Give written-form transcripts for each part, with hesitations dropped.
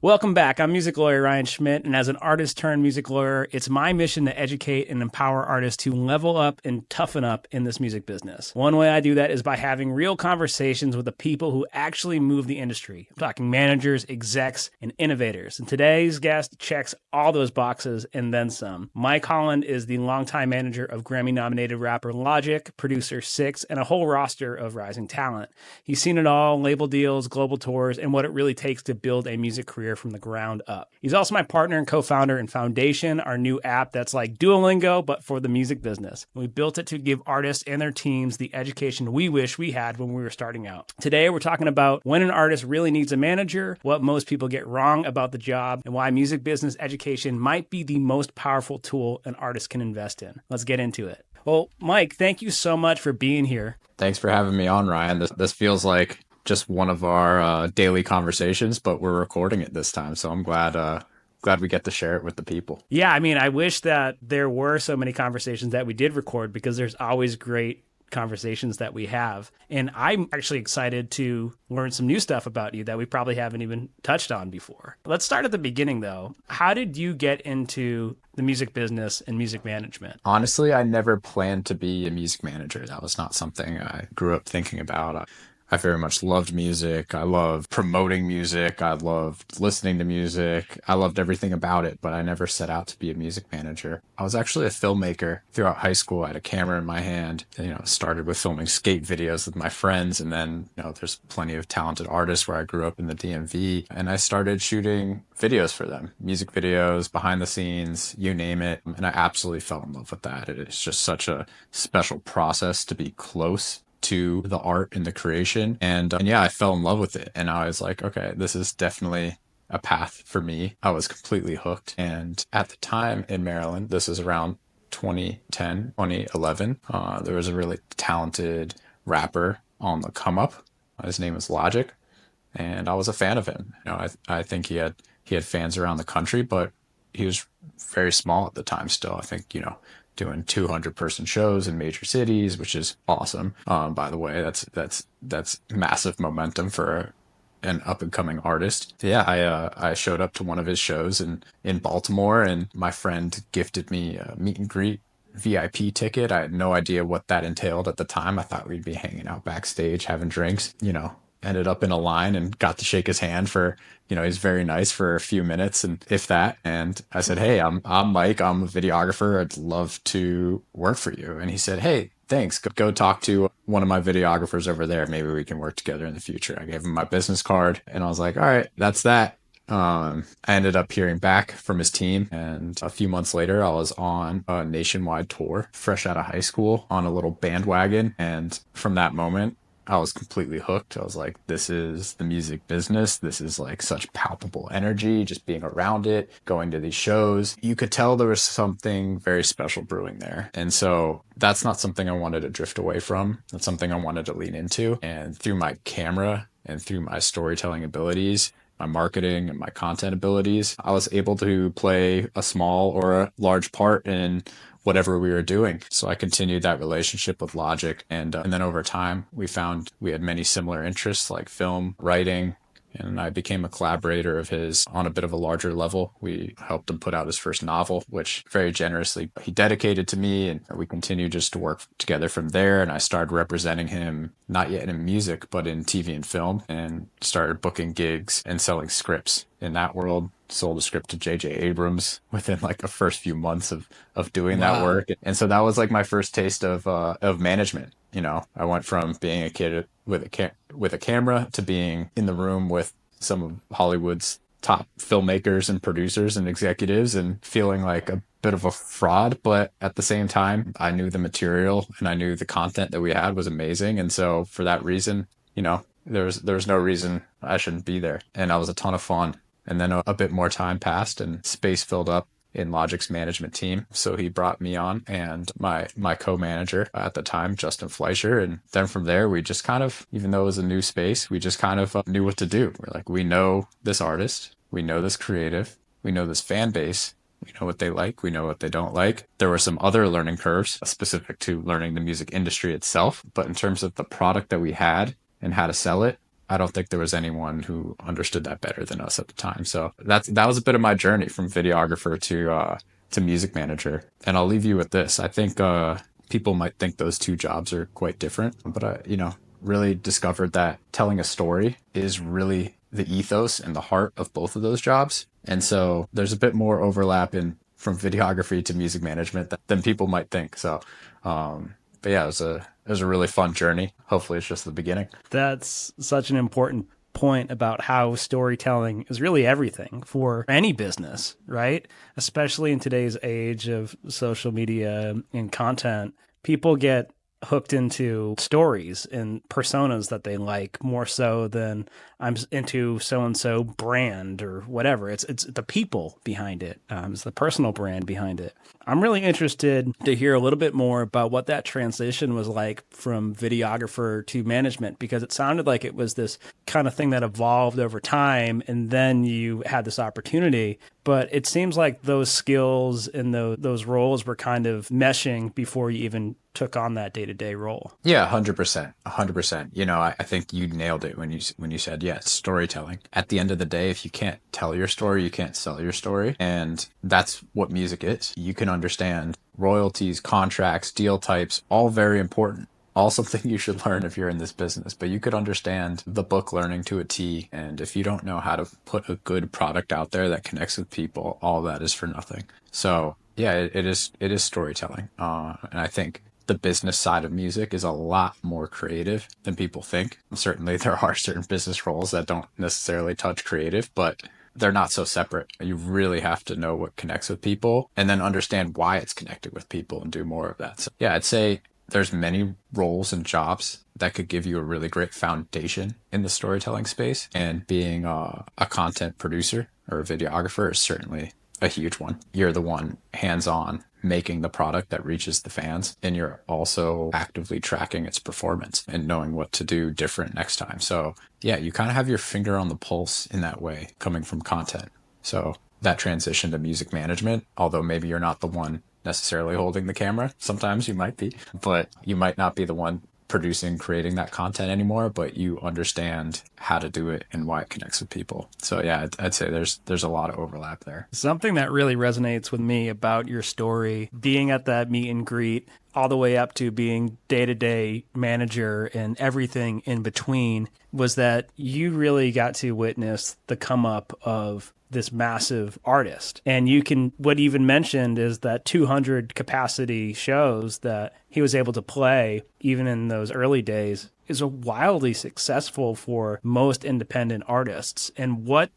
Welcome back. I'm music lawyer Ryan Schmidt, and as an artist turned music lawyer, it's my mission to educate and empower artists to level up and toughen up in this music business. One way I do that is by having real conversations with the people who actually move the industry. I'm talking managers, execs, and innovators. And today's guest checks all those boxes and then some. Mike Holland is the longtime manager of Grammy-nominated rapper Logic, producer Six, and a whole roster of rising talent. He's seen it all, label deals, global tours, and what it really takes to build a music career from the ground up. He's also my partner and co-founder in Foundation, our new app that's like Duolingo, but for the music business. We built it to give artists and their teams the education we wish we had when we were starting out. Today, we're talking about when an artist really needs a manager, what most people get wrong about the job, and why music business education might be the most powerful tool an artist can invest in. Let's get into it. Well, Mike, thank you so much for being here. Thanks for having me on, Ryan. This feels like just one of our daily conversations, but we're recording it this time. So I'm glad we get to share it with the people. Yeah, I mean, I wish that there were so many conversations that we did record because there's always great conversations that we have. And I'm actually excited to learn some new stuff about you that we probably haven't even touched on before. Let's start at the beginning, though. How did you get into the music business and music management? Honestly, I never planned to be a music manager. That was not something I grew up thinking about. I very much loved music. I loved promoting music. I loved listening to music. I loved everything about it, but I never set out to be a music manager. I was actually a filmmaker throughout high school. I had a camera in my hand. Started with filming skate videos with my friends. And then, there's plenty of talented artists where I grew up in the DMV. And I started shooting videos for them, music videos, behind the scenes, you name it. And I absolutely fell in love with that. It's just such a special process to be close to the art and the creation. And yeah, I fell in love with it. And I was like, okay, this is definitely a path for me. I was completely hooked. And at the time in Maryland, this is around 2010, 2011, there was a really talented rapper on the come up. His name was Logic. And I was a fan of him. I think he had fans around the country, but he was very small at the time still. I think, doing 200-person shows in major cities, which is awesome. By the way, that's massive momentum for an up-and-coming artist. Yeah, I showed up to one of his shows in Baltimore, and my friend gifted me a meet and greet VIP ticket. I had no idea what that entailed at the time. I thought we'd be hanging out backstage, having drinks, ended up in a line and got to shake his hand for, he's very nice for a few minutes and if that. And I said, hey, I'm Mike. I'm a videographer. I'd love to work for you. And he said, hey, thanks. Go talk to one of my videographers over there. Maybe we can work together in the future. I gave him my business card and I was like, all right, that's that. I ended up hearing back from his team, and a few months later I was on a nationwide tour, fresh out of high school, on a little bandwagon. And from that moment, I was completely hooked. I was like, this is the music business. This is like such palpable energy, just being around it, going to these shows. You could tell there was something very special brewing there. And so that's not something I wanted to drift away from. That's something I wanted to lean into. And through my camera and through my storytelling abilities, my marketing and my content abilities, I was able to play a small or a large part in whatever we were doing. So I continued that relationship with Logic. And then over time, we found we had many similar interests like film, writing, and I became a collaborator of his on a bit of a larger level. We helped him put out his first novel, which very generously he dedicated to me. And we continued just to work together from there. And I started representing him, not yet in music, but in TV and film, and started booking gigs and selling scripts in that world. Sold a script to J.J. Abrams within like the first few months of doing that work. And so that was like my first taste of management. I went from being a kid with a camera to being in the room with some of Hollywood's top filmmakers and producers and executives and feeling like a bit of a fraud. But at the same time, I knew the material and I knew the content that we had was amazing. And so for that reason, there was no reason I shouldn't be there. And that was a ton of fun. And then a bit more time passed and space filled up in Logic's management team. So he brought me on and my co-manager at the time, Justin Fleischer. And then from there, we just kind of, even though it was a new space, we just kind of knew what to do. We're like, we know this artist, we know this creative, we know this fan base, we know what they like, we know what they don't like. There were some other learning curves specific to learning the music industry itself. But in terms of the product that we had and how to sell it, I don't think there was anyone who understood that better than us at the time. So that was a bit of my journey from videographer to music manager. And I'll leave you with this. I think people might think those two jobs are quite different, but I, really discovered that telling a story is really the ethos and the heart of both of those jobs. And so there's a bit more overlap in from videography to music management than people might think. So, but yeah, it was a really fun journey. Hopefully it's just the beginning. That's such an important point about how storytelling is really everything for any business, right? Especially in today's age of social media and content, people get hooked into stories and personas that they like more so than I'm into so-and-so brand or whatever. It's the people behind it. It's the personal brand behind it. I'm really interested to hear a little bit more about what that transition was like from videographer to management, because it sounded like it was this kind of thing that evolved over time and then you had this opportunity. But it seems like those skills and those roles were kind of meshing before you even took on that day-to-day role. Yeah, 100%. 100%. I think you nailed it when you said, yeah, it's storytelling. At the end of the day, if you can't tell your story, you can't sell your story. And that's what music is. You can understand royalties, contracts, deal types, all very important. All something you should learn if you're in this business, but you could understand the book learning to a T. And if you don't know how to put a good product out there that connects with people, all that is for nothing. So yeah, it is storytelling. And I think the business side of music is a lot more creative than people think. Certainly there are certain business roles that don't necessarily touch creative, but they're not so separate. You really have to know what connects with people and then understand why it's connected with people and do more of that. So yeah, I'd say there's many roles and jobs that could give you a really great foundation in the storytelling space, and being a content producer or a videographer is certainly a huge one. You're the one hands-on making the product that reaches the fans, and you're also actively tracking its performance and knowing what to do different next time. So yeah, you kind of have your finger on the pulse in that way coming from content. So that transition to music management, although maybe you're not the one necessarily holding the camera, sometimes you might be, but you might not be the one producing, creating that content anymore, but you understand how to do it and why it connects with people. So yeah, I'd say there's a lot of overlap there. Something that really resonates with me about your story, being at that meet and greet, all the way up to being day-to-day manager and everything in between, was that you really got to witness the come up of this massive artist. And what he even mentioned is that 200 capacity shows that he was able to play even in those early days is a wildly successful for most independent artists. And what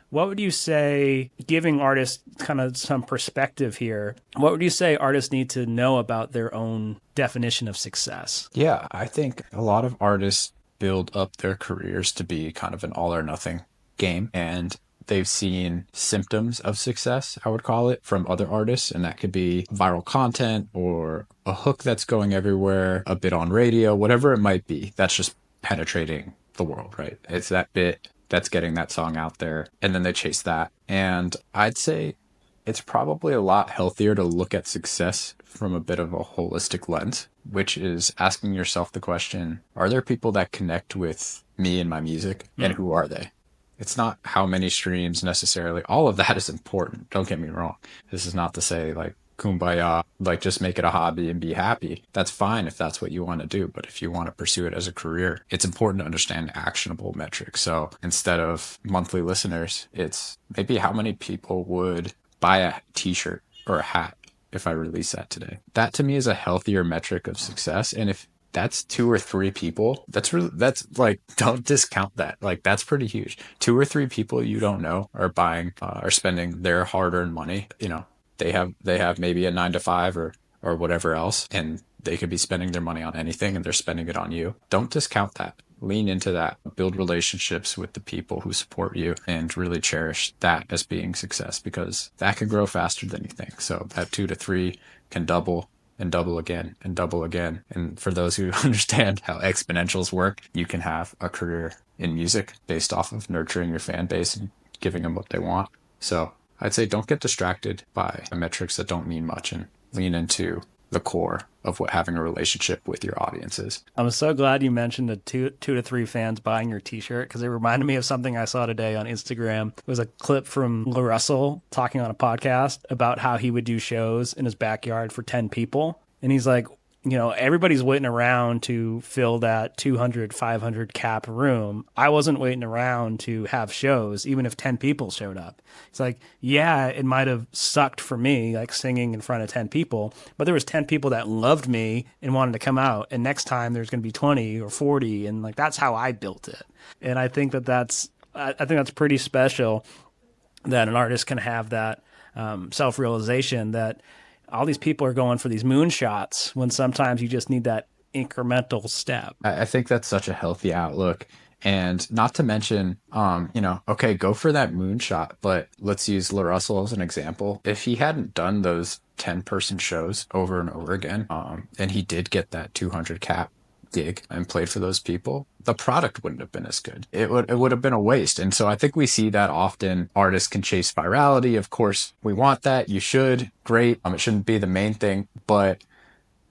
would you say, giving artists kind of some perspective here, what would you say artists need to know about their own definition of success? Yeah, I think a lot of artists build up their careers to be kind of an all or nothing game. And they've seen symptoms of success, I would call it, from other artists. And that could be viral content or a hook that's going everywhere, a bit on radio, whatever it might be. That's just penetrating the world, right? It's that bit that's getting that song out there. And then they chase that. And I'd say it's probably a lot healthier to look at success from a bit of a holistic lens, which is asking yourself the question, are there people that connect with me and my music? And who are they? It's not how many streams necessarily. All of that is important. Don't get me wrong. This is not to say like kumbaya, like just make it a hobby and be happy. That's fine if that's what you want to do. But if you want to pursue it as a career, it's important to understand actionable metrics. So instead of monthly listeners, it's maybe how many people would buy a t-shirt or a hat if I release that today. That to me is a healthier metric of success. And if that's 2 or 3 people, that's like, don't discount that. Like, that's pretty huge. 2 or 3 people you don't know are buying, are spending their hard-earned money. They have maybe a 9 to 5 or whatever else, and they could be spending their money on anything, and they're spending it on you. Don't discount that. Lean into that. Build relationships with the people who support you, and really cherish that as being success, because that can grow faster than you think. So that 2 to 3 can double and double again and double again. And for those who understand how exponentials work, you can have a career in music based off of nurturing your fan base and giving them what they want. So I'd say don't get distracted by metrics that don't mean much, and lean into the core of what having a relationship with your audience is. I'm so glad you mentioned the two to three fans buying your t-shirt, because it reminded me of something I saw today on Instagram. It was a clip from LaRussell talking on a podcast about how he would do shows in his backyard for 10 people. And he's like, everybody's waiting around to fill that 200, 500 cap room. I wasn't waiting around to have shows, even if 10 people showed up. It's like, yeah, it might have sucked for me, like singing in front of 10 people, but there was 10 people that loved me and wanted to come out. And next time there's going to be 20 or 40. And like, that's how I built it. And I think that's pretty special that an artist can have that self-realization that all these people are going for these moonshots when sometimes you just need that incremental step. I think that's such a healthy outlook. And not to mention, okay, go for that moonshot, but let's use LaRussell as an example. If he hadn't done those 10-person shows over and over again, and he did get that 200 cap gig and played for those people, the product wouldn't have been as good. It would have been a waste. And so I think we see that often. Artists can chase virality. Of course, we want that. You should. Great. It shouldn't be the main thing, but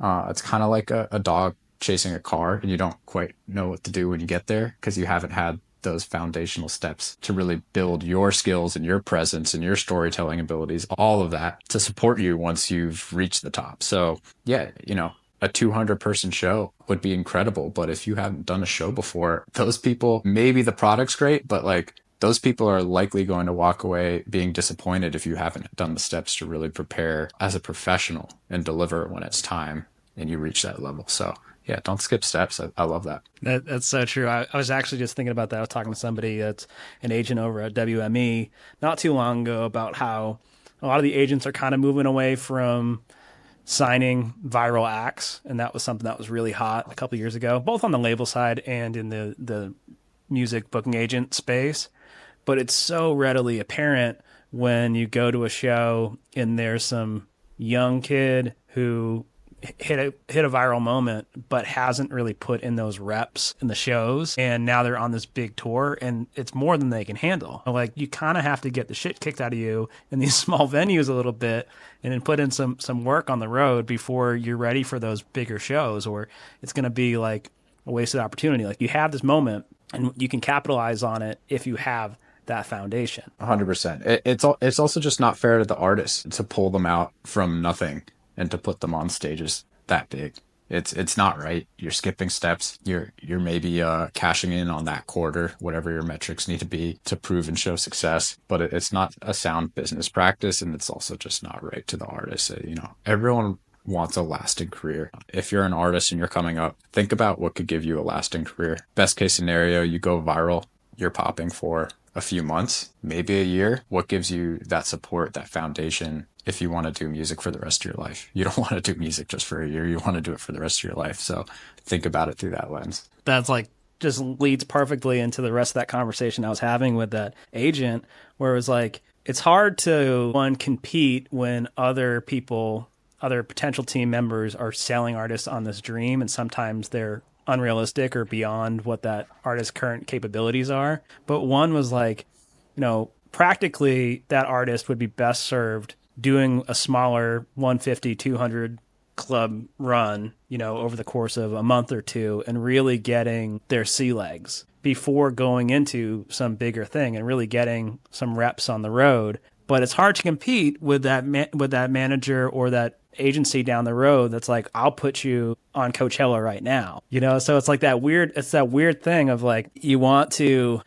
it's kind of like a dog chasing a car, and you don't quite know what to do when you get there because you haven't had those foundational steps to really build your skills and your presence and your storytelling abilities, all of that to support you once you've reached the top. So yeah, a 200-person show would be incredible. But if you haven't done a show before, those people, maybe the product's great, but like those people are likely going to walk away being disappointed if you haven't done the steps to really prepare as a professional and deliver when it's time and you reach that level. So yeah, don't skip steps. I love that. That's so true. I was actually just thinking about that. I was talking to somebody that's an agent over at WME not too long ago about how a lot of the agents are kind of moving away from signing viral acts. And that was something that was really hot a couple of years ago, both on the label side and in the music booking agent space. But it's so readily apparent when you go to a show and there's some young kid who hit a viral moment, but hasn't really put in those reps in the shows. And now they're on this big tour and it's more than they can handle. Like you kind of have to get the shit kicked out of you in these small venues a little bit and then put in some work on the road before you're ready for those bigger shows, or it's going to be like a wasted opportunity. Like you have this moment and you can capitalize on it if you have that foundation. 100%. It's also just not fair to the artist to pull them out from nothing and to put them on stages that big. It's not right. You're skipping steps. You're maybe cashing in on that quarter, whatever your metrics need to be to prove and show success. But it's not a sound business practice, and it's also just not right to the artist. Everyone wants a lasting career. If you're an artist and you're coming up, think about what could give you a lasting career. Best case scenario, you go viral. You're popping for a few months, maybe a year. What gives you that support, that foundation, if you want to do music for the rest of your life? You don't want to do music just for a year. You want to do it for the rest of your life. So think about it through that lens. That's like just leads perfectly into the rest of that conversation I was having with that agent, where it was like, it's hard to compete when other potential team members are selling artists on this dream. And sometimes they're unrealistic or beyond what that artist's current capabilities are. But one was like, practically that artist would be best served doing a smaller 150, 200 club run, over the course of a month or two and really getting their sea legs before going into some bigger thing and really getting some reps on the road. But it's hard to compete with that manager or that agency down the road that's like, I'll put you on Coachella right now. So it's like that weird thing of like, you don't want to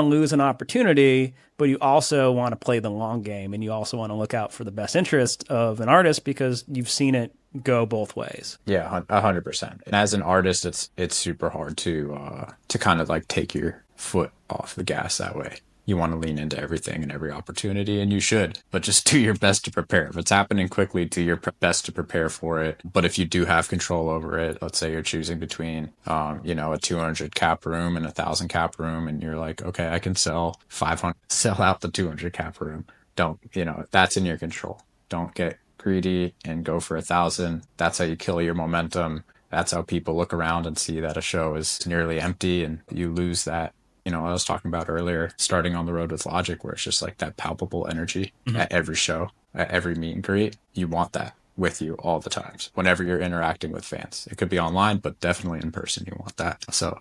lose an opportunity, but you also want to play the long game and you also want to look out for the best interest of an artist because you've seen it go both ways. Yeah, 100%. And as an artist, it's super hard to kind of like take your foot off the gas that way. You want to lean into everything and every opportunity, and you should, but just do your best to prepare. If it's happening quickly, do your best to prepare for it. But if you do have control over it, let's say you're choosing between, a 200 cap room and 1,000 cap room, and you're like, okay, I can sell 500, sell out the 200 cap room. That's in your control. Don't get greedy and go for 1,000. That's how you kill your momentum. That's how people look around and see that a show is nearly empty and you lose that. I was talking about earlier, starting on the road with Logic, where it's just like that palpable energy at every show, at every meet and greet. You want that. with you all the times whenever you're interacting with fans. It could be online, but definitely in person. You want that. So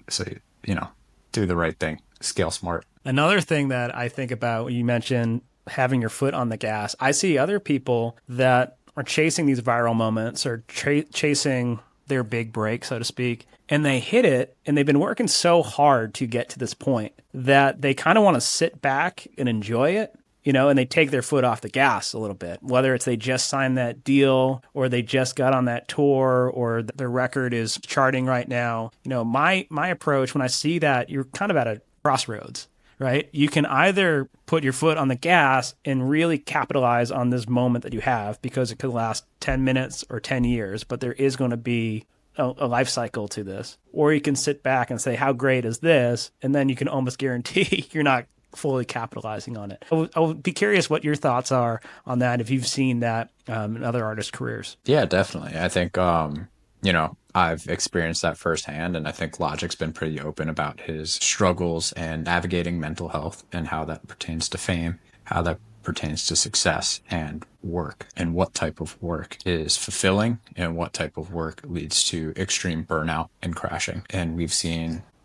you know, do the right thing, scale smart. Another thing that I think about when you mentioned having your foot on the gas, I see other people that are chasing these viral moments or chasing their big break, so to speak, and they hit it, and they've been working so hard to get to this point that they kind of want to sit back and enjoy it, and they take their foot off the gas a little bit, whether it's they just signed that deal or they just got on that tour or their record is charting right now. My approach when I see that, you're kind of at a crossroads, right? You can either put your foot on the gas and really capitalize on this moment that you have, because it could last 10 minutes or 10 years, but there is going to be a life cycle to this. Or you can sit back and say, how great is this? And then you can almost guarantee you're not fully capitalizing on it. I would be curious what your thoughts are on that, if you've seen that in other artists' careers. Yeah, definitely. I think, I've experienced that firsthand, and I think Logic's been pretty open about his struggles and navigating mental health and how that pertains to fame, how that pertains to success and work, and what type of work is fulfilling and what type of work leads to extreme burnout and crashing. And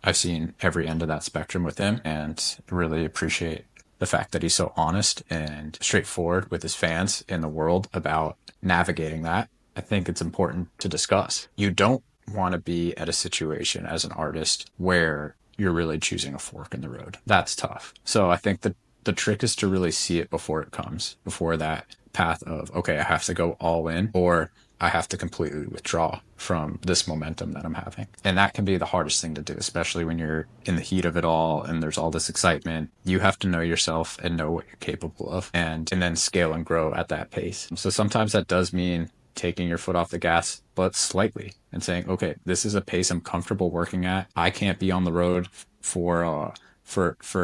I've seen every end of that spectrum with him, and really appreciate the fact that he's so honest and straightforward with his fans in the world about navigating that. I think it's important to discuss. You don't want to be at a situation as an artist where you're really choosing a fork in the road. That's tough. So I think that the trick is to really see it before it comes, before that path of, okay, I have to go all in, or I have to completely withdraw from this momentum that I'm having. And that can be the hardest thing to do, especially when you're in the heat of it all and there's all this excitement. You have to know yourself and know what you're capable of, and then scale and grow at that pace. So sometimes that does mean taking your foot off the gas, but slightly, and saying, okay, this is a pace I'm comfortable working at. I can't be on the road for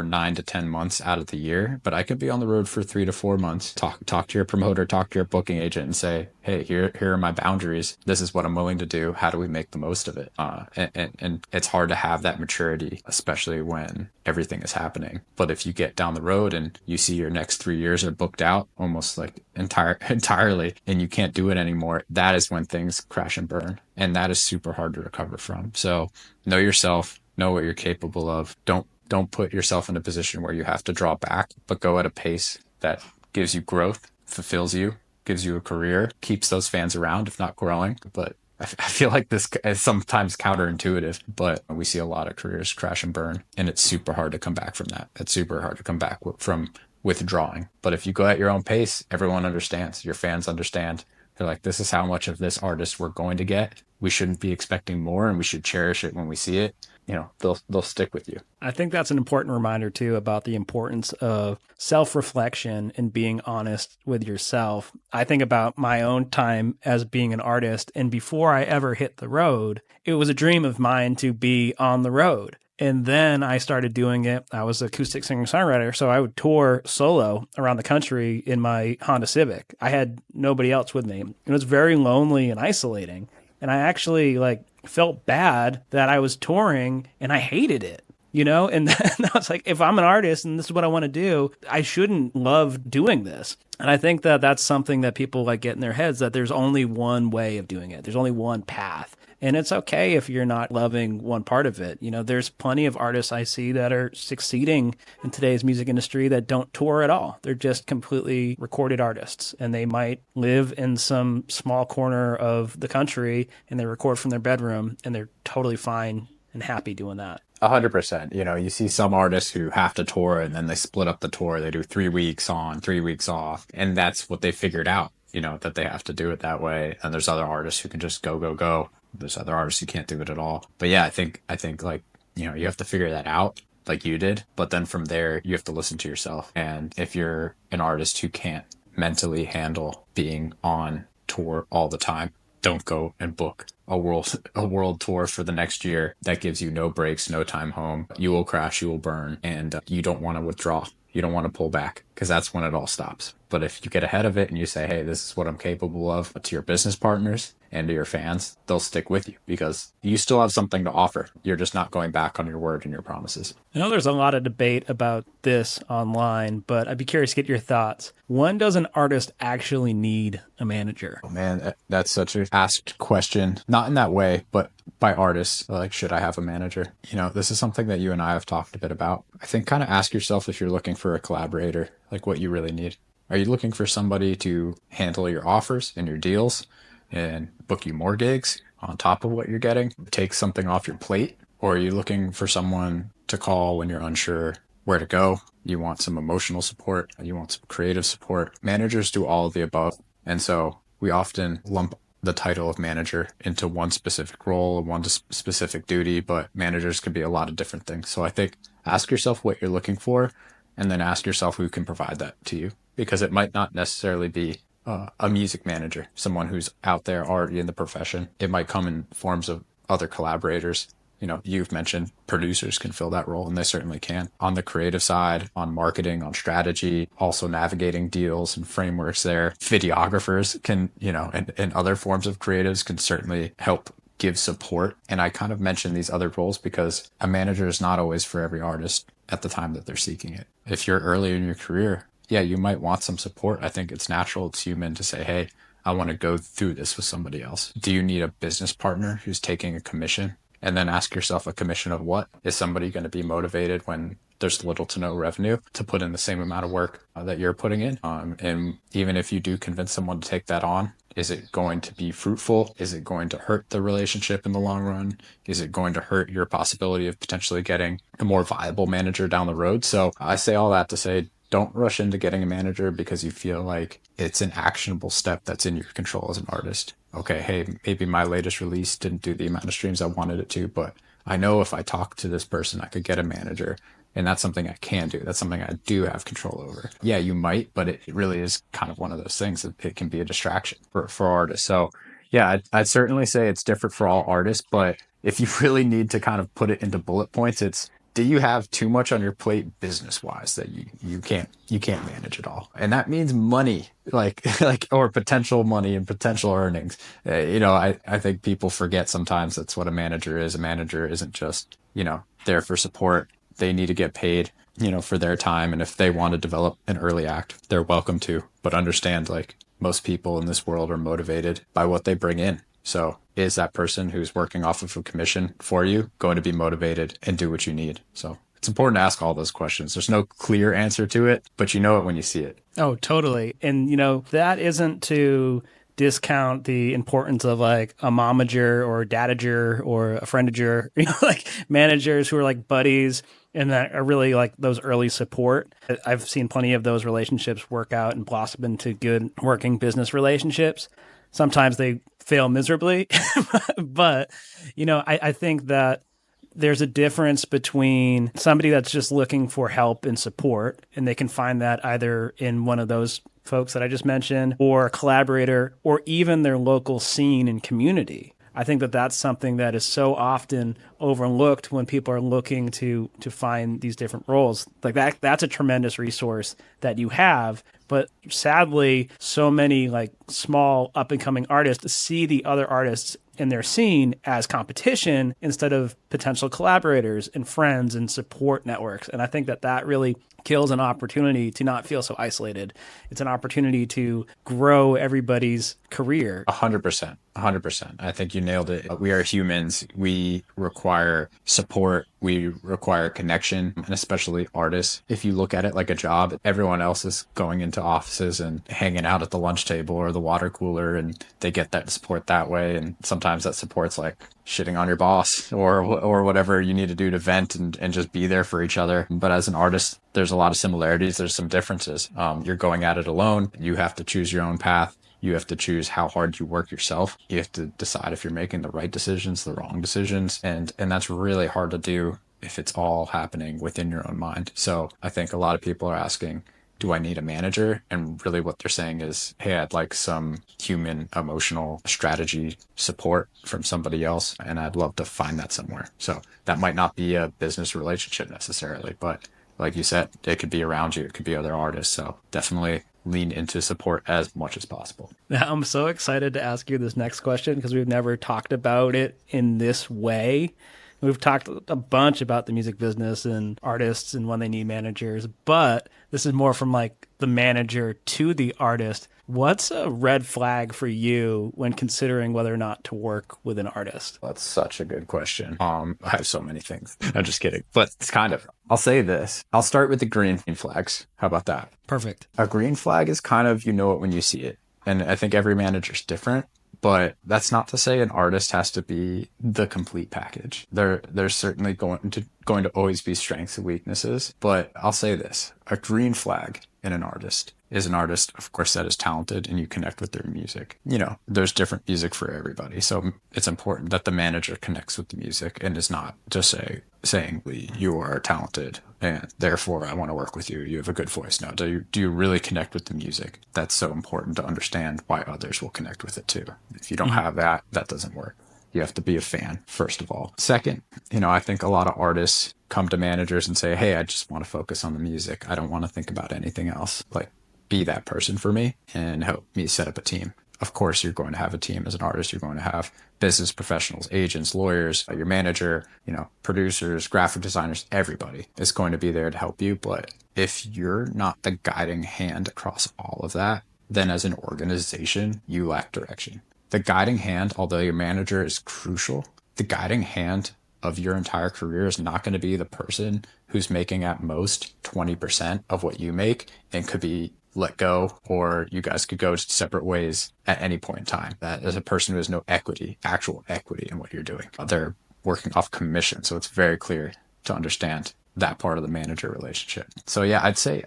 9 to 10 months out of the year, but I could be on the road for 3 to 4 months. Talk to your promoter, talk to your booking agent, and say, hey, here are my boundaries. This is what I'm willing to do. How do we make the most of it? And it's hard to have that maturity, especially when everything is happening. But if you get down the road and you see your next 3 years are booked out almost like entirely, and you can't do it anymore, that is when things crash and burn. And that is super hard to recover from. So know yourself, know what you're capable of. Don't put yourself in a position where you have to draw back, but go at a pace that gives you growth, fulfills you, gives you a career, keeps those fans around, if not growing. But I feel like this is sometimes counterintuitive, but we see a lot of careers crash and burn, and it's super hard to come back from that. It's super hard to come back from withdrawing. But if you go at your own pace, everyone understands. Your fans understand. They're like, this is how much of this artist we're going to get. We shouldn't be expecting more, and we should cherish it when we see it. They'll stick with you. I think that's an important reminder too about the importance of self-reflection and being honest with yourself. I think about my own time as being an artist, and before I ever hit the road, it was a dream of mine to be on the road. And then I started doing it. I was an acoustic singer-songwriter, so I would tour solo around the country in my Honda Civic. I had nobody else with me. It was very lonely and isolating. And I actually felt bad that I was touring, and I hated it, and then I was like, if I'm an artist and this is what I want to do, I shouldn't love doing this. And I think that that's something that people get in their heads, that there's only one way of doing it. There's only one path. And it's okay if you're not loving one part of it. There's plenty of artists I see that are succeeding in today's music industry that don't tour at all. They're just completely recorded artists, and they might live in some small corner of the country and they record from their bedroom, and they're totally fine and happy doing that. 100%. You see some artists who have to tour, and then they split up the tour. They do 3 weeks on, 3 weeks off. And that's what they figured out, that they have to do it that way. And there's other artists who can just go. There's other artists who can't do it at all. But yeah, I think you have to figure that out like you did. But then from there, you have to listen to yourself. And if you're an artist who can't mentally handle being on tour all the time, don't go and book a world tour for the next year that gives you no breaks, no time home. You will crash, you will burn, and you don't want to withdraw. You don't want to pull back, because that's when it all stops. But if you get ahead of it and you say, hey, this is what I'm capable of to your business partners, and to your fans, they'll stick with you because you still have something to offer. You're just not going back on your word and your promises. I know there's a lot of debate about this online, but I'd be curious to get your thoughts. When does an artist actually need a manager? Oh man, that's such a asked question. Not in that way, but by artists, like, should I have a manager? This is something that you and I have talked a bit about. I think kind of ask yourself if you're looking for a collaborator, like what you really need. Are you looking for somebody to handle your offers and your deals and book you more gigs on top of what you're getting, take something off your plate? Or are you looking for someone to call when you're unsure where to go? You want some emotional support. You want some creative support. Managers do all of the above. And so we often lump the title of manager into one specific role, one specific duty, but managers can be a lot of different things. So I think ask yourself what you're looking for and then ask yourself who can provide that to you, because it might not necessarily be a music manager, someone who's out there already in the profession. It might come in forms of other collaborators. You've mentioned producers can fill that role, and they certainly can. On the creative side, on marketing, on strategy, also navigating deals and frameworks there. Videographers can, and other forms of creatives can certainly help give support. And I kind of mentioned these other roles because a manager is not always for every artist at the time that they're seeking it. If you're early in your career, yeah, you might want some support. I think it's natural, it's human to say, hey, I want to go through this with somebody else. Do you need a business partner who's taking a commission? And then ask yourself, a commission of what? Is somebody going to be motivated when there's little to no revenue to put in the same amount of work that you're putting in? And even if you do convince someone to take that on, is it going to be fruitful? Is it going to hurt the relationship in the long run? Is it going to hurt your possibility of potentially getting a more viable manager down the road? So I say all that to say, don't rush into getting a manager because you feel like it's an actionable step that's in your control as an artist. Okay, hey, maybe my latest release didn't do the amount of streams I wanted it to, but I know if I talk to this person, I could get a manager. And that's something I can do. That's something I do have control over. Yeah, you might, but it really is kind of one of those things that it can be a distraction for artists. So yeah, I'd certainly say it's different for all artists, but if you really need to kind of put it into bullet points, it's, do you have too much on your plate business wise that you can't manage it all? And that means money, like or potential money and potential earnings. I think people forget sometimes that's what a manager is. A manager isn't just, there for support. They need to get paid, for their time. And if they want to develop an early act, they're welcome to, but understand like most people in this world are motivated by what they bring in. So is that person who's working off of a commission for you going to be motivated and do what you need? So it's important to ask all those questions. There's no clear answer to it, but you know it when you see it. Oh, totally. And, that isn't to discount the importance of like a momager or a dadager or a friendager, like managers who are like buddies and that are really like those early support. I've seen plenty of those relationships work out and blossom into good working business relationships. Sometimes they fail miserably, but, I think that there's a difference between somebody that's just looking for help and support, and they can find that either in one of those folks that I just mentioned, or a collaborator, or even their local scene and community. I think that that's something that is so often overlooked when people are looking to find these different roles. Like that's a tremendous resource that you have. But sadly, so many like small up and coming artists see the other artists in their scene as competition instead of potential collaborators and friends and support networks. And I think that really kills an opportunity to not feel so isolated. It's an opportunity to grow everybody's career. 100%. 100%. I think you nailed it. We are humans. We require support. We require connection, and especially artists. If you look at it like a job, everyone else is going into offices and hanging out at the lunch table or the water cooler, and they get that support that way. And sometimes that support's like shitting on your boss or whatever you need to do to vent and just be there for each other. But as an artist, there's a lot of similarities. There's some differences. You're going at it alone. You have to choose your own path. You have to choose how hard you work yourself. You have to decide if you're making the right decisions, the wrong decisions. And that's really hard to do if it's all happening within your own mind. So I think a lot of people are asking, do I need a manager? And really what they're saying is, hey, I'd like some human emotional strategy support from somebody else. And I'd love to find that somewhere. So that might not be a business relationship necessarily, but like you said, it could be around you. It could be other artists. So definitely lean into support as much as possible. Now, I'm so excited to ask you this next question because we've never talked about it in this way. We've talked a bunch about the music business and artists and when they need managers, but this is more from like the manager to the artist. What's a red flag for you when considering whether or not to work with an artist? That's such a good question. I have so many things. I'm just kidding. But it's kind of, I'll say this. I'll start with the green flags. How about that? Perfect. A green flag is kind of, you know it when you see it. And I think every manager's different. But that's not to say an artist has to be the complete package. There's certainly going to always be strengths and weaknesses. But I'll say this, a green flag in an artist is an artist, of course, that is talented and you connect with their music. You know, there's different music for everybody. So it's important that the manager connects with the music and is not just saying you are talented and therefore I want to work with you. You have a good voice. No, do you really connect with the music? That's so important to understand why others will connect with it too. If you don't have that, that doesn't work. You have to be a fan, first of all. Second, you know, I think a lot of artists come to managers and say, hey, I just want to focus on the music. I don't want to think about anything else. Like, be that person for me and help me set up a team. Of course, you're going to have a team as an artist. You're going to have business professionals, agents, lawyers, your manager, you know, producers, graphic designers, everybody is going to be there to help you. But if you're not the guiding hand across all of that, then as an organization, you lack direction. The guiding hand, although your manager is crucial, the guiding hand of your entire career is not going to be the person who's making at most 20% of what you make and could be let go, or you guys could go separate ways at any point in time. That is a person who has no equity, actual equity in what you're doing. They're working off commission. So it's very clear to understand that part of the manager relationship. So yeah, I'd say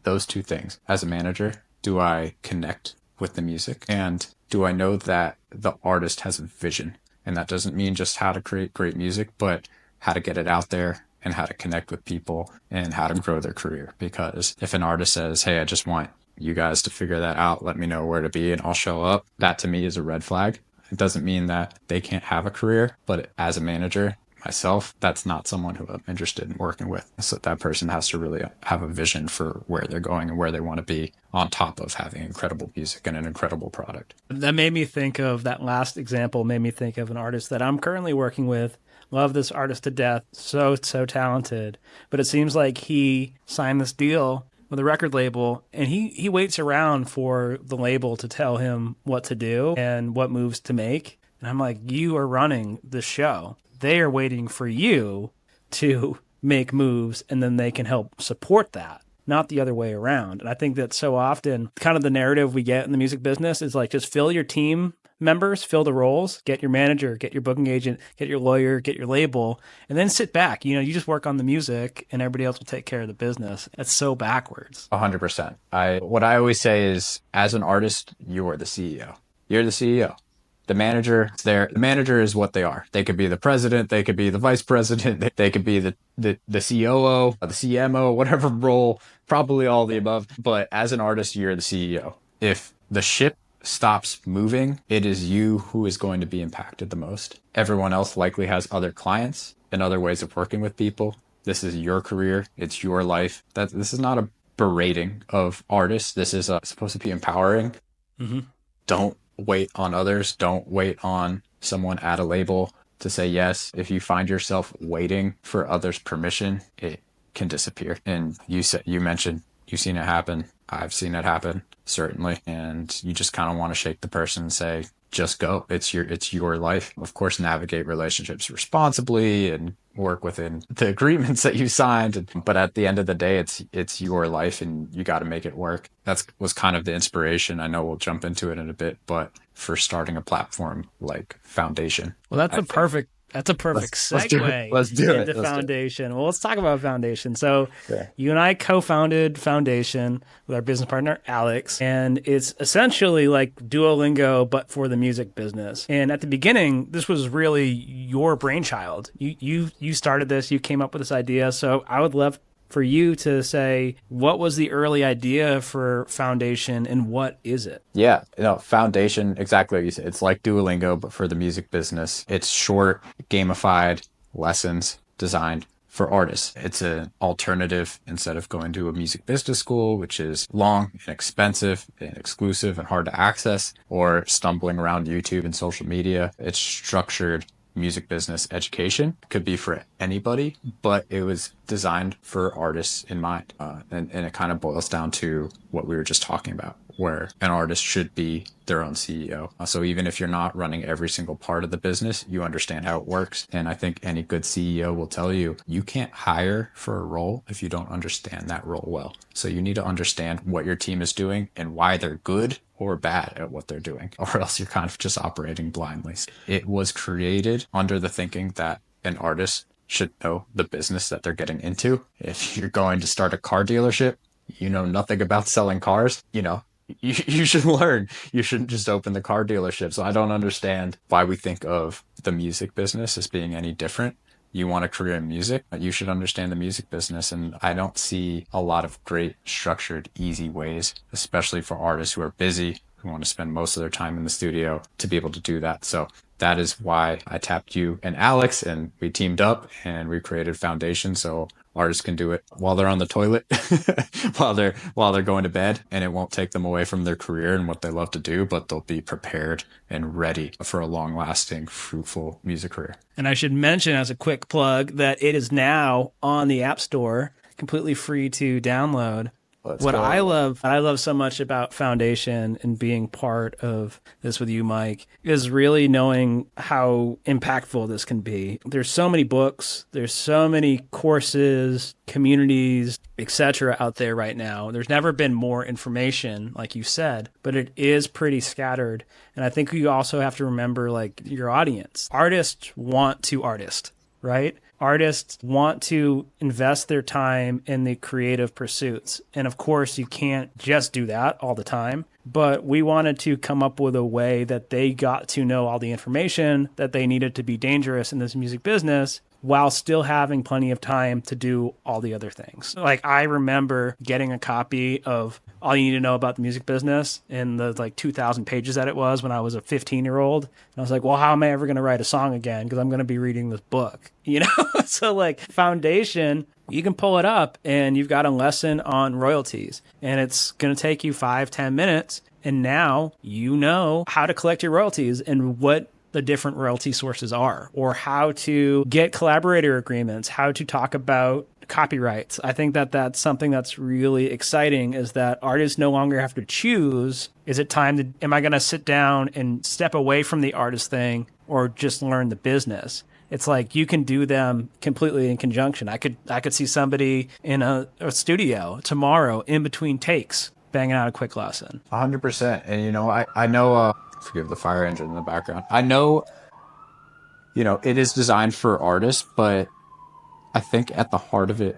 those two things. As a manager, do I connect with the music? And do I know that the artist has a vision? And that doesn't mean just how to create great music, but how to get it out there and how to connect with people and how to grow their career. Because if an artist says, hey, I just want you guys to figure that out, let me know where to be and I'll show up, that to me is a red flag. It doesn't mean that they can't have a career, but as a manager, myself, that's not someone who I'm interested in working with. So that person has to really have a vision for where they're going and where they want to be, on top of having incredible music and an incredible product. That made me think of, that last example made me think of an artist that I'm currently working with. Love this artist to death. So talented. But it seems like he signed this deal with a record label and he waits around for the label to tell him what to do and what moves to make. And I'm like, you are running the show. They are waiting for you to make moves and then they can help support that, not the other way around. And I think that so often kind of the narrative we get in the music business is like, just fill your team members, fill the roles, get your manager, get your booking agent, get your lawyer, get your label, and then sit back. You know, you just work on the music and everybody else will take care of the business. That's so backwards. 100%. What I always say is, as an artist, you are the CEO. You're the CEO. The manager is there. The manager is what they are. They could be the president. They could be the vice president. They could be the COO, the CMO, whatever role, probably all of the above. But as an artist, you're the CEO. If the ship stops moving, it is you who is going to be impacted the most. Everyone else likely has other clients and other ways of working with people. This is your career. It's your life. This is not a berating of artists. This is supposed to be empowering. Mm-hmm. Don't wait on others. Don't wait on someone at a label to say yes. If you find yourself waiting for others' permission, it can disappear. And you mentioned you've seen it happen. I've seen it happen, certainly. And you just kind of want to shake the person and say, just go. It's your life. Of course, navigate relationships responsibly and work within the agreements that you signed. But at the end of the day, it's your life and you got to make it work. That was kind of the inspiration. I know we'll jump into it in a bit, but for starting a platform like Foundation. Well, that's a perfect segue let's do it. into Foundation. Well, let's talk about Foundation. So You and I co-founded Foundation with our business partner, Alex, and it's essentially like Duolingo, but for the music business. And at the beginning, this was really your brainchild. You started this, you came up with this idea. So I would love for you to say, what was the early idea for Foundation and what is it? Yeah, Foundation, exactly what you said. It's like Duolingo, but for the music business. It's short, gamified lessons designed for artists. It's an alternative instead of going to a music business school, which is long and expensive and exclusive and hard to access, or stumbling around YouTube and social media. It's structured music business education. It could be for anybody, but it was designed for artists in mind. And it kind of boils down to what we were just talking about, where an artist should be their own CEO. So even if you're not running every single part of the business, you understand how it works. And I think any good CEO will tell you, you can't hire for a role if you don't understand that role well. So you need to understand what your team is doing and why they're good or bad at what they're doing, or else you're kind of just operating blindly. It was created under the thinking that an artist should know the business that they're getting into. If you're going to start a car dealership, you know nothing about selling cars, you should learn. You shouldn't just open the car dealership. So I don't understand why we think of the music business as being any different. You want a career in music, you should understand the music business. And I don't see a lot of great structured, easy ways, especially for artists who are busy, who want to spend most of their time in the studio, to be able to do that. So that is why I tapped you and Alex, and we teamed up and we created Foundation. So artists can do it while they're on the toilet, while they're going to bed, and it won't take them away from their career and what they love to do, but they'll be prepared and ready for a long-lasting, fruitful music career. And I should mention as a quick plug that it is now on the App Store, completely free to download. What I love so much about Foundation and being part of this with you, Mike, is really knowing how impactful this can be. There's so many books, there's so many courses, communities, etc. out there right now. There's never been more information, like you said, but it is pretty scattered. And I think you also have to remember, like, your audience. Artists want to artist, right? Artists want to invest their time in the creative pursuits. And of course, you can't just do that all the time. But we wanted to come up with a way that they got to know all the information that they needed to be dangerous in this music business while still having plenty of time to do all the other things. Like, I remember getting a copy of All You Need to Know About the Music Business in the 2,000 pages that it was when I was a 15-year-old. And I was like, well, how am I ever going to write a song again? Because I'm going to be reading this book, So Foundation, you can pull it up and you've got a lesson on royalties, and it's going to take you 5-10 minutes. And now you know how to collect your royalties and what the different royalty sources are, or how to get collaborator agreements, how to talk about copyrights. I think that that's something that's really exciting, is that artists no longer have to choose, am I going to sit down and step away from the artist thing or just learn the business? It's like you can do them completely in conjunction. I could see somebody in a studio tomorrow in between takes banging out a quick lesson. 100%. And I know, forgive the fire engine in the background. I know, it is designed for artists, but I think at the heart of it,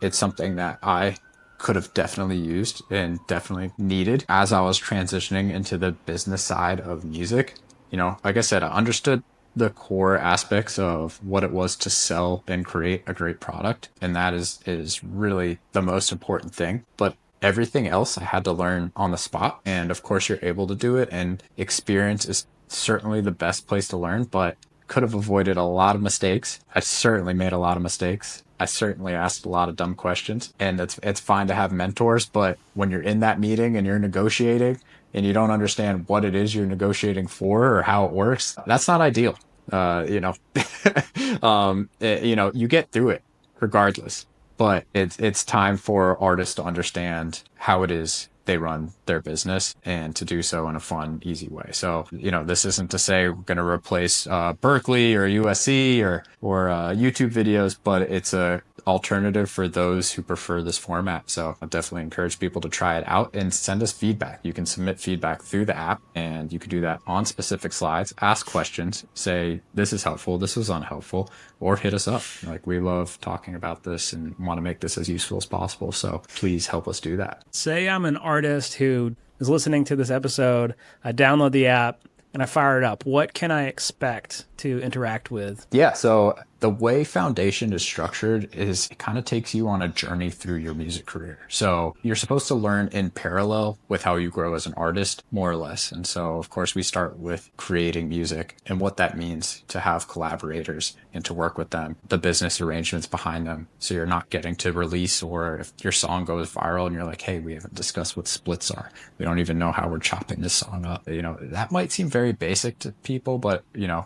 it's something that I could have definitely used and definitely needed as I was transitioning into the business side of music. Like I said, I understood the core aspects of what it was to sell and create a great product. And that is really the most important thing. But everything else I had to learn on the spot. And of course, you're able to do it. And experience is certainly the best place to learn, but could have avoided a lot of mistakes. I certainly made a lot of mistakes. I certainly asked a lot of dumb questions. And it's fine to have mentors, but when you're in that meeting and you're negotiating and you don't understand what it is you're negotiating for or how it works, that's not ideal. You get through it regardless. But it's time for artists to understand how it is they run their business, and to do so in a fun, easy way. So, this isn't to say we're going to replace Berkeley or USC or YouTube videos, but it's a alternative for those who prefer this format. So I definitely encourage people to try it out and send us feedback. You can submit feedback through the app, and you can do that on specific slides, ask questions, say, this is helpful, this was unhelpful, or hit us up. We love talking about this and want to make this as useful as possible. So please help us do that. Say I'm an artist who is listening to this episode. I download the app and I fire it up. What can I expect to interact with? Yeah, so The way foundation is structured is it kind of takes you on a journey through your music career. So you're supposed to learn in parallel with how you grow as an artist, more or less. And so, of course, we start with creating music and what that means to have collaborators and to work with them, the business arrangements behind them. So you're not getting to release, or if your song goes viral and you're like, hey, we haven't discussed what splits are. We don't even know how we're chopping this song up. That might seem very basic to people, but,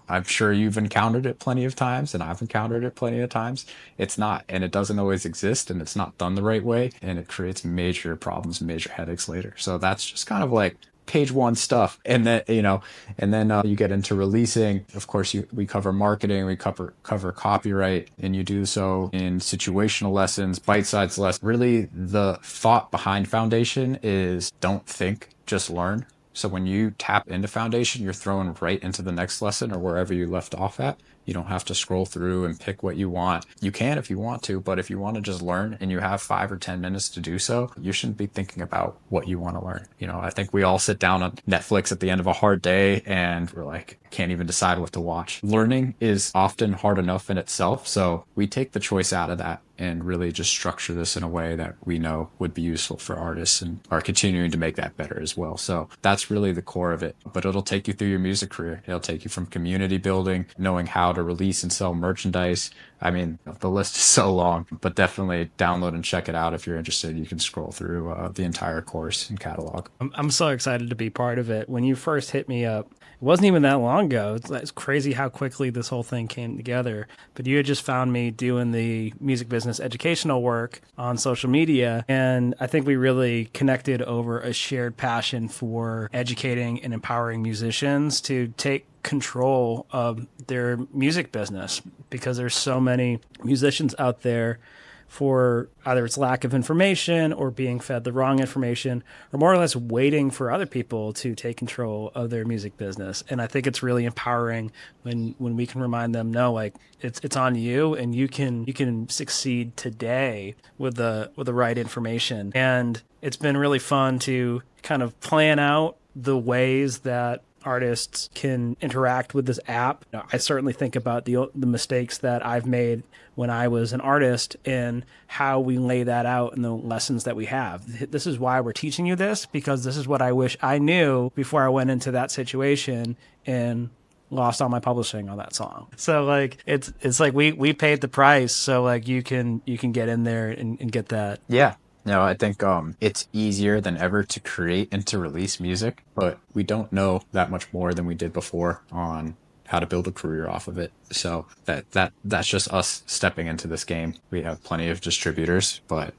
I'm sure you've encountered it plenty of times, and I've encountered it plenty of times. It's not, and it doesn't always exist, and it's not done the right way, and it creates major problems and major headaches later. So that's just kind of like page one stuff. And then, you get into releasing. Of course, we cover marketing, we cover copyright, and you do so in situational lessons, bite-sized lessons. Really, the thought behind foundation is don't think, just learn. So when you tap into foundation, you're thrown right into the next lesson or wherever you left off at. You don't have to scroll through and pick what you want. You can if you want to, but if you want to just learn and you have 5 or 10 minutes to do so, you shouldn't be thinking about what you want to learn. I think we all sit down on Netflix at the end of a hard day and we're like, can't even decide what to watch. Learning is often hard enough in itself. So we take the choice out of that and really just structure this in a way that we know would be useful for artists and are continuing to make that better as well. So that's really the core of it. But it'll take you through your music career. It'll take you from community building, knowing how to release and sell merchandise. I mean, the list is so long, but definitely download and check it out if you're interested. You can scroll through the entire course and catalog. I'm so excited to be part of it. When you first hit me up, it wasn't even that long ago. It's crazy how quickly this whole thing came together. But you had just found me doing the music business educational work on social media. And I think we really connected over a shared passion for educating and empowering musicians to take control of their music business, because there's so many musicians out there for either its lack of information or being fed the wrong information, or more or less waiting for other people to take control of their music business. And I think it's really empowering when we can remind them, no, like it's on you, and you can succeed today with the right information. And it's been really fun to kind of plan out the ways that artists can interact with this app. I certainly think about the mistakes that I've made when I was an artist and how we lay that out in the lessons that we have. This is why we're teaching you this, because this is what I wish I knew before I went into that situation and lost all my publishing on that song. So like it's like we paid the price, so like you can get in there and get that. Yeah. No, I think it's easier than ever to create and to release music, but we don't know that much more than we did before on how to build a career off of it. So that's just us stepping into this game. We have plenty of distributors, but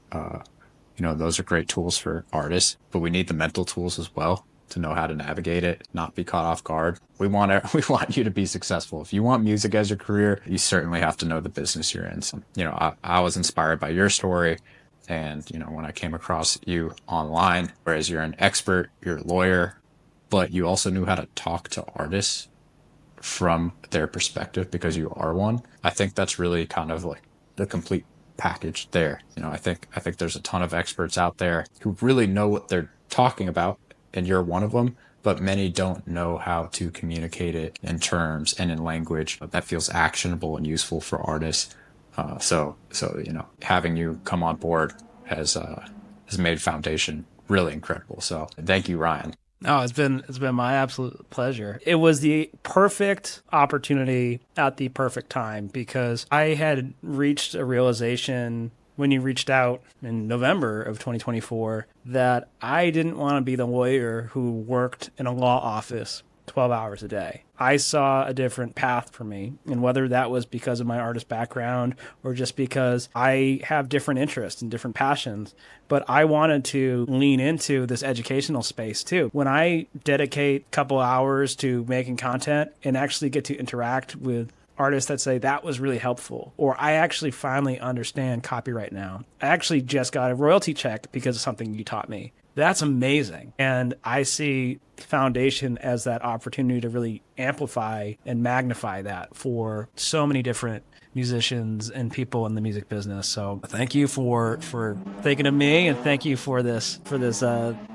those are great tools for artists, but we need the mental tools as well to know how to navigate it, not be caught off guard. We want you to be successful. If you want music as your career, you certainly have to know the business you're in. So, I was inspired by your story. And, when I came across you online, whereas you're an expert, you're a lawyer, but you also knew how to talk to artists from their perspective because you are one. I think that's really kind of like the complete package there. I think there's a ton of experts out there who really know what they're talking about, and you're one of them, but many don't know how to communicate it in terms and in language that feels actionable and useful for artists. So having you come on board has made Foundation really incredible. So thank you, Ryan. No, it's been my absolute pleasure. It was the perfect opportunity at the perfect time, because I had reached a realization when you reached out in November of 2024 that I didn't want to be the lawyer who worked in a law office 12 hours a day. I saw a different path for me, and whether that was because of my artist background or just because I have different interests and different passions, but I wanted to lean into this educational space too. When I dedicate a couple hours to making content and actually get to interact with artists that say that was really helpful, or I actually finally understand copyright now. I actually just got a royalty check because of something you taught me. That's amazing. And I see Foundation as that opportunity to really amplify and magnify that for so many different musicians and people in the music business. So thank you for thinking of me, and thank you for this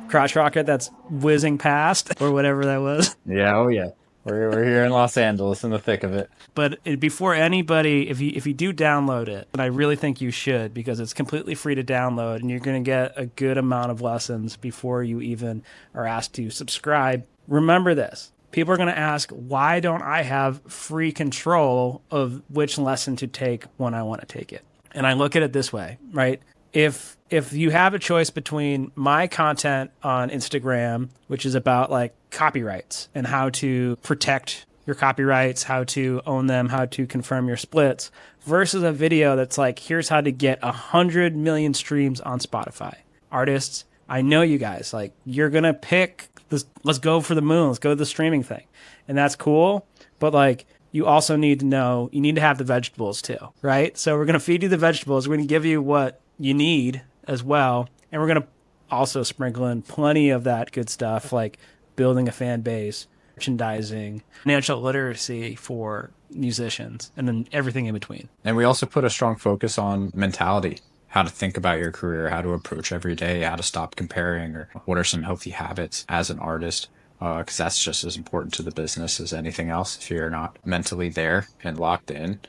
crotch rocket that's whizzing past, or whatever that was. Yeah, oh yeah. We're here in Los Angeles in the thick of it. But before anybody, if you do download it, and I really think you should, because it's completely free to download and you're going to get a good amount of lessons before you even are asked to subscribe. Remember this. People are going to ask, why don't I have free control of which lesson to take when I want to take it? And I look at it this way, right? If you have a choice between my content on Instagram, which is about like copyrights and how to protect your copyrights, how to own them, how to confirm your splits, versus a video that's like, here's how to get 100 million streams on Spotify. Artists, I know you guys, like, you're going to pick this, let's go for the moon, let's go to the streaming thing. And that's cool. But like, you also need to know, you need to have the vegetables too, right? So we're going to feed you the vegetables. We're going to give you what you need as well. And we're going to also sprinkle in plenty of that good stuff, like building a fan base, merchandising, financial literacy for musicians, and then everything in between. And we also put a strong focus on mentality, how to think about your career, how to approach every day, how to stop comparing, or what are some healthy habits as an artist, because that's just as important to the business as anything else. If you're not mentally there and locked in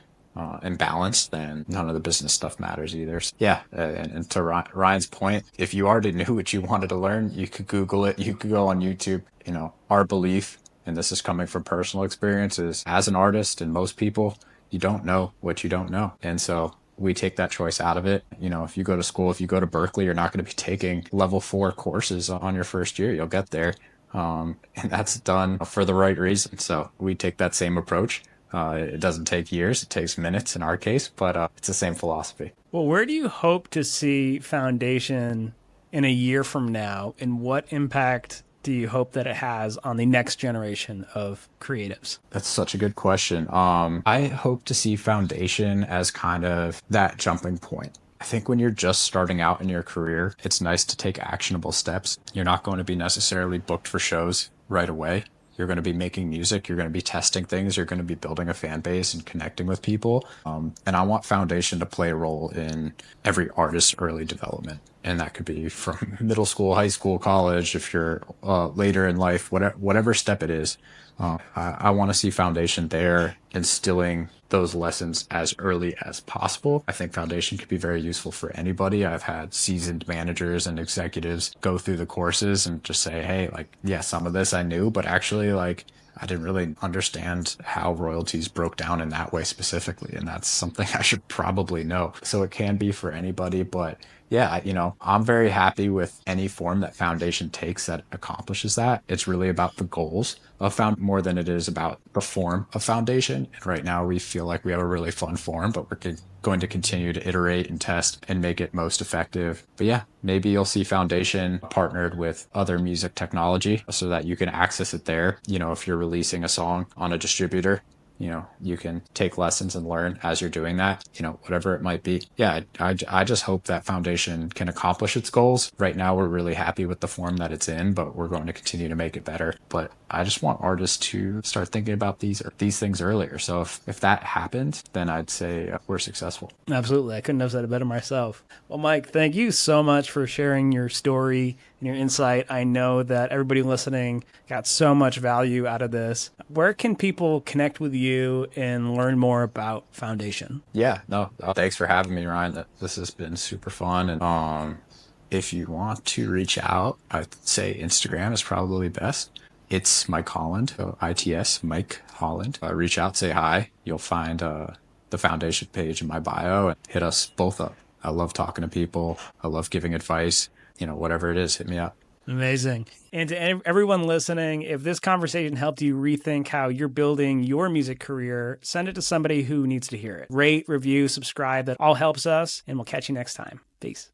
and balanced, then none of the business stuff matters either. So, yeah, and to Ryan's point, if you already knew what you wanted to learn, you could Google it, you could go on YouTube. You know, our belief, and this is coming from personal experiences, as an artist and most people, you don't know what you don't know. And so we take that choice out of it. You know, if you go to school, if you go to Berkeley, you're not going to be taking level 4 courses on your first year. You'll get there. And that's done for the right reason. So we take that same approach. It doesn't take years. It takes minutes in our case, but it's the same philosophy. Well, where do you hope to see Foundation in a year from now, and what impact do you hope that it has on the next generation of creatives? That's such a good question. I hope to see Foundation as kind of that jumping point. I think when you're just starting out in your career, it's nice to take actionable steps. You're not going to be necessarily booked for shows right away. You're going to be making music. You're going to be testing things. You're going to be building a fan base and connecting with people. And I want Foundation to play a role in every artist's early development. And that could be from middle school, high school, college, if you're later in life, whatever step it is. I want to see Foundation there instilling those lessons as early as possible. I think Foundation could be very useful for anybody. I've had seasoned managers and executives go through the courses and just say, hey, like, yeah, some of this I knew, but actually, like, I didn't really understand how royalties broke down in that way specifically. And that's something I should probably know. So it can be for anybody, but yeah, you know, I'm very happy with any form that Foundation takes that accomplishes that. It's really about the goals of Foundation more than it is about the form of Foundation. And right now we feel like we have a really fun form, but we're going to continue to iterate and test and make it most effective. But yeah, maybe you'll see Foundation partnered with other music technology so that you can access it there. You know, if you're releasing a song on a distributor, you know, you can take lessons and learn as you're doing that, you know, whatever it might be. Yeah, I just hope that Foundation can accomplish its goals. Right now, we're really happy with the form that it's in, but we're going to continue to make it better. But I just want artists to start thinking about these things earlier. So if that happened, then I'd say we're successful. Absolutely. I couldn't have said it better myself. Well, Mike, thank you so much for sharing your story and your insight. I know that everybody listening got so much value out of this. Where can people connect with you and learn more about Foundation? Yeah, no, thanks for having me, Ryan. This has been super fun. And if you want to reach out, I'd say Instagram is probably best. It's Mike Holland, so ITS, Mike Holland. Reach out, say hi. You'll find the Foundation page in my bio, and hit us both up. I love talking to people. I love giving advice. You know, whatever it is, hit me up. Amazing. And to everyone listening, if this conversation helped you rethink how you're building your music career, send it to somebody who needs to hear it. Rate, review, subscribe. That all helps us, and we'll catch you next time. Peace.